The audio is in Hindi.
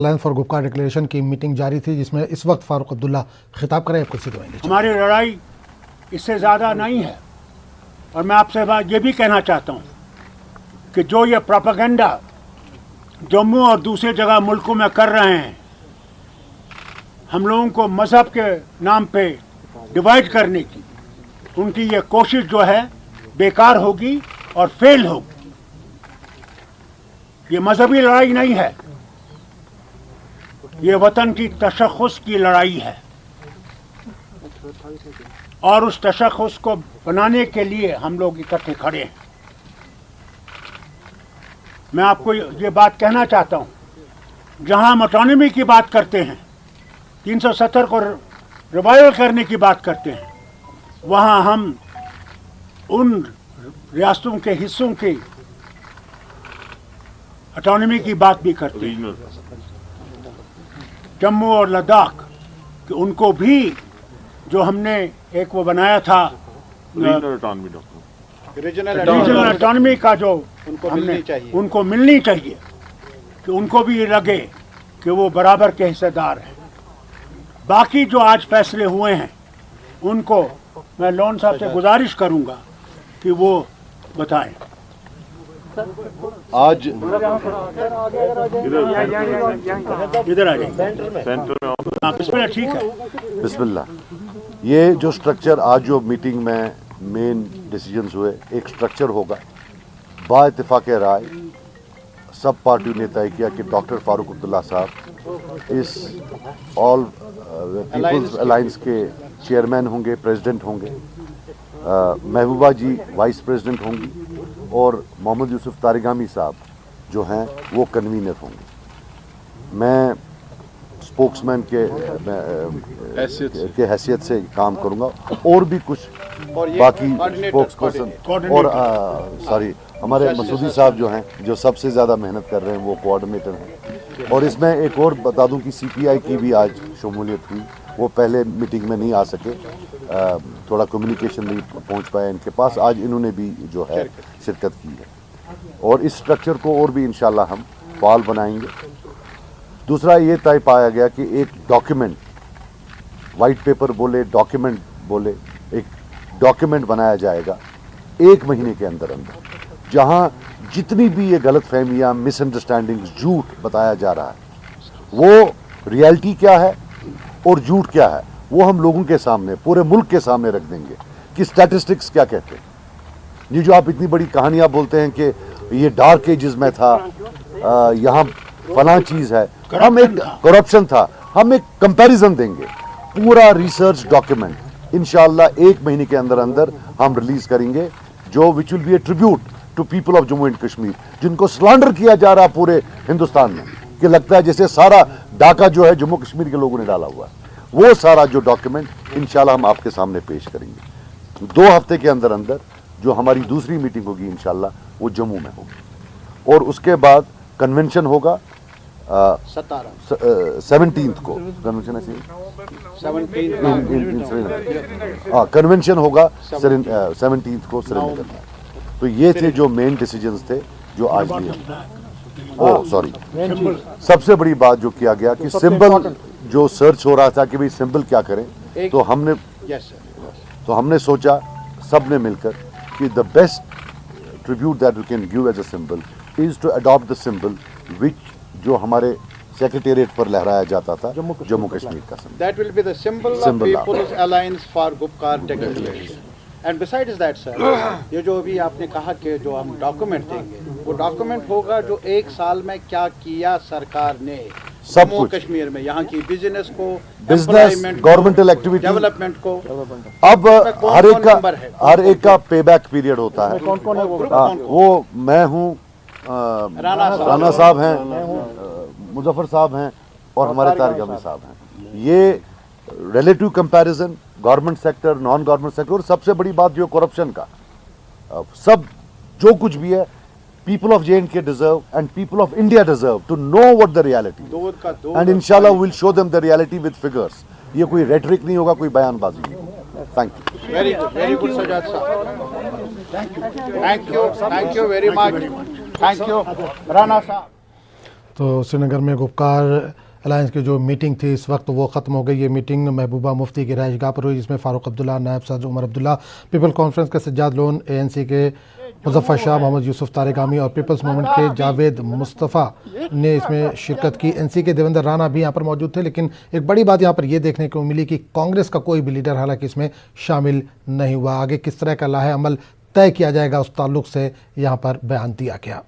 अलायंस फॉर गुपकार डिक्लेरेशन की मीटिंग जारी थी जिसमें इस वक्त फारूक अब्दुल्ला खिताब करें, कुछ देंगे। हमारी लड़ाई इससे ज़्यादा नहीं है और मैं आपसे बात ये भी कहना चाहता हूँ कि जो ये प्रोपेगेंडा जम्मू और दूसरी जगह मुल्कों में कर रहे हैं, हम लोगों को मज़हब के नाम पे डिवाइड करने की, उनकी ये कोशिश जो है बेकार होगी और फेल होगी। ये मजहबी लड़ाई नहीं है, ये वतन की तशख़्ख़ुस की लड़ाई है और उस तशख़्ख़ुस को बनाने के लिए हम लोग इकट्ठे खड़े हैं। मैं आपको ये बात कहना चाहता हूँ, जहाँ हम ऑटोनॉमी की बात करते हैं, 370 को रिवाइवल करने की बात करते हैं, वहाँ हम उन रियासतों के हिस्सों की ऑटोनॉमी की बात भी करते हैं, जम्मू और लद्दाख, कि उनको भी जो हमने एक वो बनाया था रीजनल ऑटोनॉमी का, जो उनको मिलनी चाहिए, कि उनको भी ये लगे कि वो बराबर के हिस्सेदार हैं। बाकी जो आज फैसले हुए हैं उनको मैं लोन साहब से गुजारिश करूंगा कि वो बताएं। आज इधर आ जाइए, बिस्मिल्लाह। ठीक है, बिस्मिल्लाह। ये जो स्ट्रक्चर आज जो मीटिंग में मेन डिसीजंस हुए, एक स्ट्रक्चर होगा बा इत्तेफाक राय सब पार्टियों ने तय किया कि डॉक्टर फारूक अब्दुल्ला साहब इस ऑल पीपल्स अलायंस के चेयरमैन होंगे, प्रेसिडेंट होंगे, महबूबा जी वाइस प्रेसिडेंट होंगी और मोहम्मद यूसुफ तारिगामी साहब जो हैं वो कन्वीनर होंगे। मैं स्पोक्समैन के हैसियत से काम करूंगा और भी कुछ बाकी स्पोक्स पर्सन और हमारे मसूदी साहब जो हैं, जो सबसे ज़्यादा मेहनत कर रहे हैं, वो कोऑर्डिनेटर हैं। और इसमें एक और बता दूं कि सीपीआई की भी आज शमूलियत हुई, वो पहले मीटिंग में नहीं आ सके, थोड़ा कम्युनिकेशन नहीं पहुंच पाया इनके पास, आज इन्होंने भी जो है शिरकत की है और इस स्ट्रक्चर को और भी इंशाल्लाह हम फाल बनाएंगे। दूसरा ये तय पाया गया कि एक डॉक्यूमेंट, वाइट पेपर बोले, डॉक्यूमेंट बोले, एक डॉक्यूमेंट बनाया जाएगा 1 महीने के अंदर अंदर, जहां जितनी भी ये गलत फहमियाँ, मिसअंडरस्टैंडिंग्स, झूठ बताया जा रहा है, वो रियलिटी क्या है और झूठ क्या है, वो हम लोगों के सामने, पूरे मुल्क के सामने रख देंगे कि स्टैटिस्टिक्स क्या कहते हैं। ये जो आप इतनी बड़ी कहानियाँ बोलते हैं कि ये डार्क एजेस में था, यहाँ फलां चीज़ है, हम एक करप्शन था, हम एक कंपैरिजन देंगे, पूरा रिसर्च डॉक्यूमेंट इंशाअल्लाह 1 महीने के अंदर अंदर हम रिलीज करेंगे, जो which will be a tribute to people of Jammu and Kashmir, जिनको स्लैंडर किया जा रहा पूरे हिंदुस्तान में, कि लगता है जैसे सारा डाका जो है जम्मू कश्मीर के लोगों ने डाला हुआ है। वो सारा जो डॉक्यूमेंट इंशाल्लाह हम आपके सामने पेश करेंगे। 2 हफ्ते के अंदर अंदर जो हमारी दूसरी मीटिंग होगी इंशाल्लाह वो जम्मू में होगी और उसके बाद कन्वेंशन होगा 17th को, कन्वेंशन है 17 होगा 17th को श्रीनगर में। तो ये थे जो मेन डिसीजंस थे जो आज लिए। सॉरी, सबसे बड़ी बात जो किया गया कि सिंबल जो सर्च हो रहा था कि भाई सिंबल क्या करें, तो हमने सोचा सब ने मिलकर कि the best tribute that we can give as a symbol is to adopt the symbol which जो हमारे सेक्रेटेरिएट पर लहराया जाता था, जम्मू कश्मीर का symbol. That will be the symbol of people's alliance for Gupkar declaration. And besides that sir, ये जो अभी आपने कहा कि जो हम डॉक्यूमेंट देंगे, वो डॉक्यूमेंट होगा जो 1 साल में क्या किया सरकार ने जम्मू कश्मीर में, यहाँ की बिजनेस को, बिजनेस, गवर्नमेंटल एक्टिविटी, डेवलपमेंट को। अब हर एक का पे बैक पीरियड होता है। वो मैं हूँ, राणा साहब हैं, मुजफ्फर साहब हैं और हमारे तारिगामी साहब हैं। ये relative comparison, government sector, non government sector, और सबसे बड़ी बात जो करप्शन का, सब जो कुछ भी है, people of J&K deserve and people of India deserve to know what the reality is. And inshallah we'll show them the reality with figures. ये कोई रेटरिक नहीं होगा, कोई बयानबाजी नहीं। Thank you. Very good Sajjad साहब, thank you very much, thank you Rana साहब। तो श्रीनगर में गुपकार अलायंस की जो मीटिंग थी इस वक्त वो ख़त्म हो गई। ये मीटिंग महबूबा मुफ्ती की रहायशगाह पर हुई, जिसमें फ़ारूक अब्दुल्ला, नायब सदर उमर अब्दुल्ला, पीपल कॉन्फ्रेंस के सज्जाद लोन, ANC के मुजफ्फर शाह, मोहम्मद यूसुफ तारिगामी और पीपल्स मूवमेंट के जावेद मुस्तफ़ा ने इसमें शिरकत की। NC के देवेंद्र राणा भी यहाँ पर मौजूद थे। लेकिन एक बड़ी बात यहाँ पर यह देखने को मिली कि कांग्रेस का कोई भी लीडर हालांकि इसमें शामिल नहीं हुआ। आगे किस तरह का लाहे अमल तय किया जाएगा उस ताल्लुक से यहाँ पर बयान दिया गया।